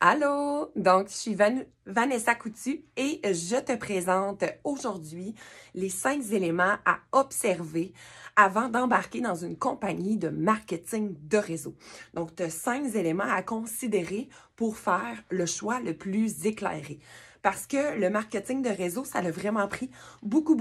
Allô! Donc, je suis Vanessa Coutu et je te présente aujourd'hui les 5 éléments à observer avant d'embarquer dans une compagnie de marketing de réseau. Donc, tu as 5 éléments à considérer pour faire le choix le plus éclairé. Parce que le marketing de réseau, ça a vraiment pris beaucoup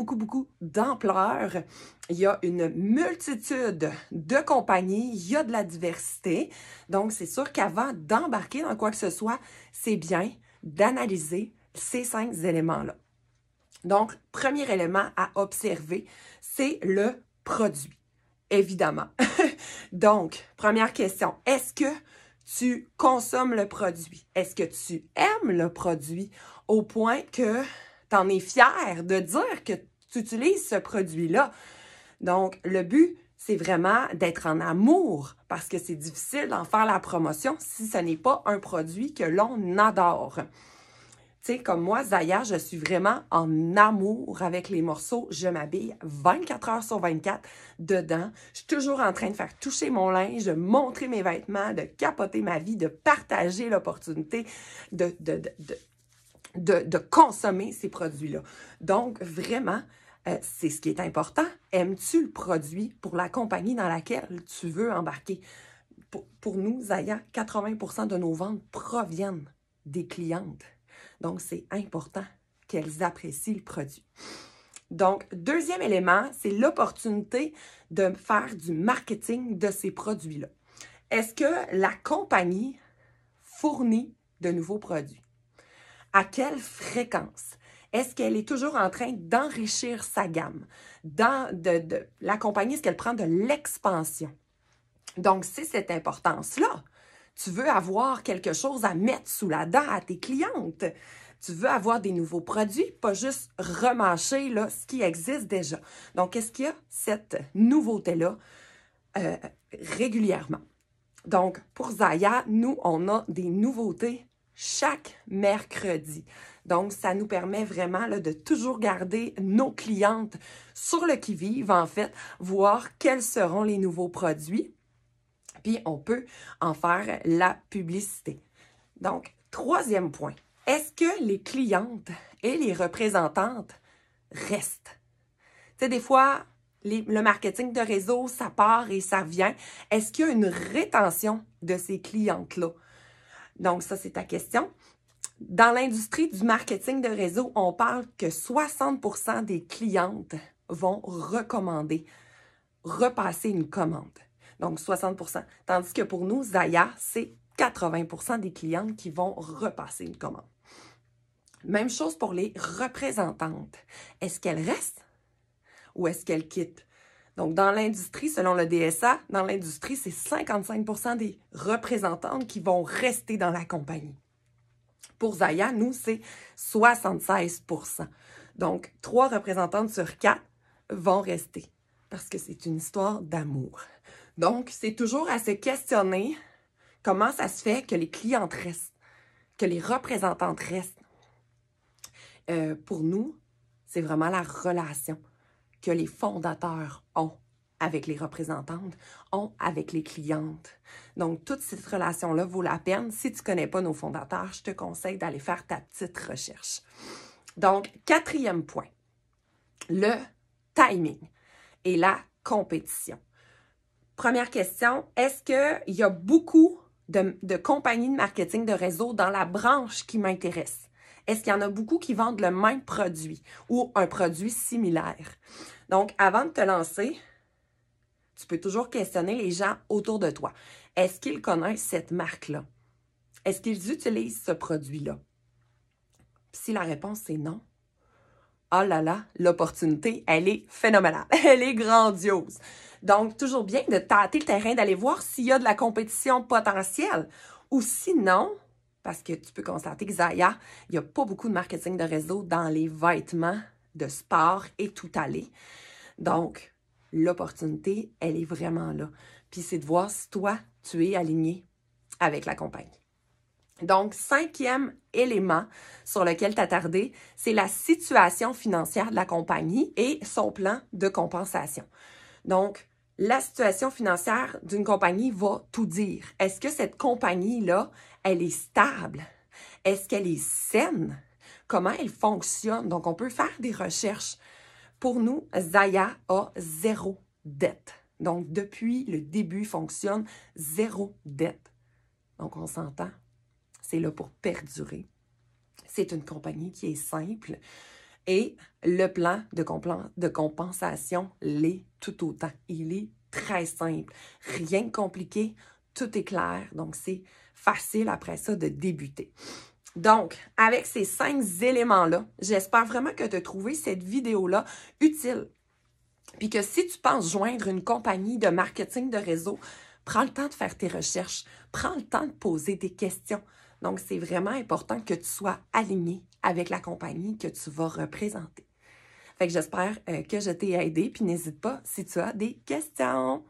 d'ampleur. Il y a une multitude de compagnies, il y a de la diversité. Donc, c'est sûr qu'avant d'embarquer dans quoi que ce soit, c'est bien d'analyser ces 5 éléments-là. Donc, premier élément à observer, c'est le produit, évidemment. Donc, première question, est-ce que tu consommes le produit? Est-ce que tu aimes le produit au point que tu en es fier de dire que tu utilises ce produit-là? Donc, le but, c'est vraiment d'être en amour parce que c'est difficile d'en faire la promotion si ce n'est pas un produit que l'on adore. Tu sais, comme moi, Zaya, je suis vraiment en amour avec les morceaux. Je m'habille 24 heures sur 24 dedans. Je suis toujours en train de faire toucher mon linge, de montrer mes vêtements, de capoter ma vie, de partager l'opportunité de consommer ces produits-là. Donc, vraiment, c'est ce qui est important. Aimes-tu le produit pour la compagnie dans laquelle tu veux embarquer? Pour nous, Zaya, 80% de nos ventes proviennent des clientes. Donc, c'est important qu'elles apprécient le produit. Donc, deuxième élément, c'est l'opportunité de faire du marketing de ces produits-là. Est-ce que la compagnie fournit de nouveaux produits? À quelle fréquence? Est-ce qu'elle est toujours en train d'enrichir sa gamme? La compagnie, est-ce qu'elle prend de l'expansion? Donc, c'est cette importance-là. Tu veux avoir quelque chose à mettre sous la dent à tes clientes. Tu veux avoir des nouveaux produits, pas juste remâcher là, ce qui existe déjà. Donc, est-ce qu'il y a cette nouveauté-là régulièrement? Donc, pour Zaya, nous, on a des nouveautés chaque mercredi. Donc, ça nous permet vraiment là, de toujours garder nos clientes sur le qui-vive, en fait, voir quels seront les nouveaux produits. Puis, on peut en faire la publicité. Donc, troisième point, est-ce que les clientes et les représentantes restent? Tu sais, des fois, le marketing de réseau, ça part et ça vient. Est-ce qu'il y a une rétention de ces clientes-là? Donc, ça, c'est ta question. Dans l'industrie du marketing de réseau, on parle que 60% des clientes vont recommander, repasser une commande. Donc, 60%. Tandis que pour nous, Zaya, c'est 80% des clientes qui vont repasser une commande. Même chose pour les représentantes. Est-ce qu'elles restent ou est-ce qu'elles quittent? Donc, dans l'industrie, selon le DSA, dans l'industrie, c'est 55% des représentantes qui vont rester dans la compagnie. Pour Zaya, nous, c'est 76%. Donc, 3 représentantes sur 4 vont rester parce que c'est une histoire d'amour. Donc, c'est toujours à se questionner comment ça se fait que les clientes restent, que les représentantes restent. Pour nous, c'est vraiment la relation que les fondateurs ont avec les représentantes, ont avec les clientes. Donc, toute cette relation-là vaut la peine. Si tu ne connais pas nos fondateurs, je te conseille d'aller faire ta petite recherche. Donc, quatrième point, le timing et la compétition. Première question, est-ce qu'il y a beaucoup de compagnies de marketing de réseau dans la branche qui m'intéresse? Est-ce qu'il y en a beaucoup qui vendent le même produit ou un produit similaire? Donc, avant de te lancer, tu peux toujours questionner les gens autour de toi. Est-ce qu'ils connaissent cette marque-là? Est-ce qu'ils utilisent ce produit-là? Si la réponse est non, oh là là, l'opportunité, elle est phénoménale. Elle est grandiose. Donc, toujours bien de tâter le terrain, d'aller voir s'il y a de la compétition potentielle. Ou sinon, parce que tu peux constater que Zaya, il n'y a pas beaucoup de marketing de réseau dans les vêtements de sport et tout aller. Donc, l'opportunité, elle est vraiment là. Puis c'est de voir si toi, tu es aligné avec la compagnie. Donc, 5e élément sur lequel t'attarder, c'est la situation financière de la compagnie et son plan de compensation. Donc, la situation financière d'une compagnie va tout dire. Est-ce que cette compagnie-là, elle est stable? Est-ce qu'elle est saine? Comment elle fonctionne? Donc, on peut faire des recherches. Pour nous, Zaya a 0 dette. Donc, depuis le début, fonctionne 0 dette. Donc, on s'entend, c'est là pour perdurer. C'est une compagnie qui est simple et le plan de compensation l'est tout autant. Il est très simple. Rien de compliqué, tout est clair. Donc, c'est facile après ça de débuter. Donc, avec ces 5 éléments-là, j'espère vraiment que tu as trouvé cette vidéo-là utile. Puis que si tu penses joindre une compagnie de marketing de réseau, prends le temps de faire tes recherches, prends le temps de poser des questions. Donc, c'est vraiment important que tu sois aligné avec la compagnie que tu vas représenter. Fait que j'espère que je t'ai aidé, puis n'hésite pas si tu as des questions.